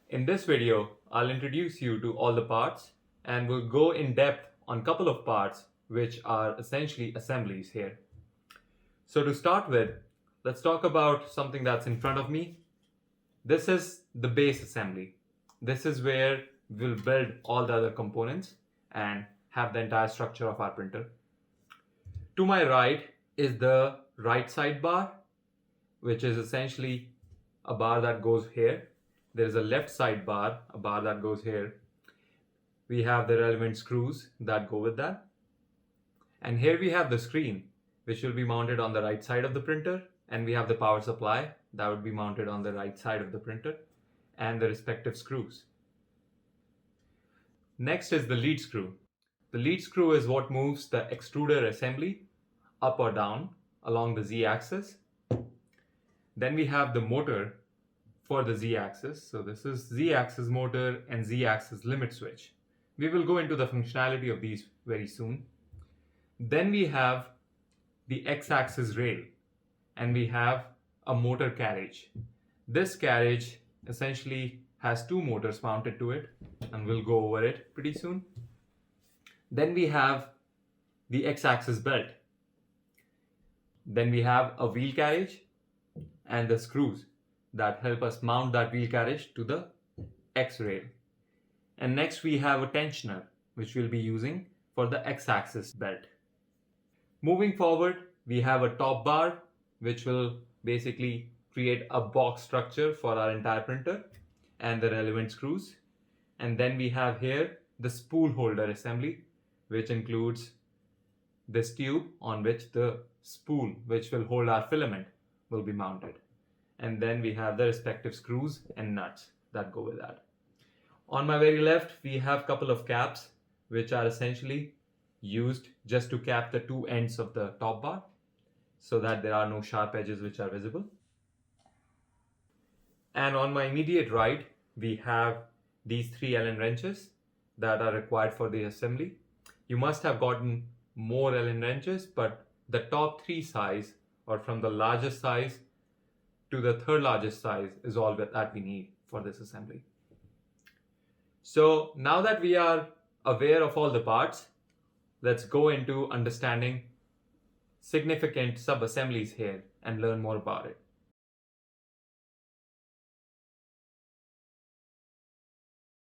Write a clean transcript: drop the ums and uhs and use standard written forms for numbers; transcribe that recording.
In this video, I'll introduce you to all the parts and we'll go in depth on a couple of parts which are essentially assemblies here. So to start with, let's talk about something that's in front of me. This is the base assembly. This is where we'll build all the other components and have the entire structure of our printer. To my right is the right side bar, which is essentially a bar that goes here. There's a left side bar, a bar that goes here. We have the relevant screws that go with that. And here we have the screen, which will be mounted on the right side of the printer. And we have the power supply that would be mounted on the right side of the printer and the respective screws. Next is the lead screw. The lead screw is what moves the extruder assembly up or down along the z-axis. Then we have the motor for the z-axis. So this is z-axis motor and z-axis limit switch. We will go into the functionality of these very soon. Then we have the x-axis rail and we have a motor carriage. This carriage essentially has two motors mounted to it and we'll go over it pretty soon. Then we have the x-axis belt. Then we have a wheel carriage and the screws that help us mount that wheel carriage to the X-rail. And next we have a tensioner, which we'll be using for the X-axis belt. Moving forward, we have a top bar, which will basically create a box structure for our entire printer and the relevant screws. And then we have here the spool holder assembly, which includes this tube on which the spool, which will hold our filament, will be mounted. And then we have the respective screws and nuts that go with that. On my very left, we have a couple of caps, which are essentially used just to cap the two ends of the top bar so that there are no sharp edges which are visible. And on my immediate right, we have these three Allen wrenches that are required for the assembly. You must have gotten more Allen wrenches, but the top three size, or from the largest size to the third largest size, is all that we need for this assembly. So now that we are aware of all the parts, let's go into understanding significant sub-assemblies here and learn more about it.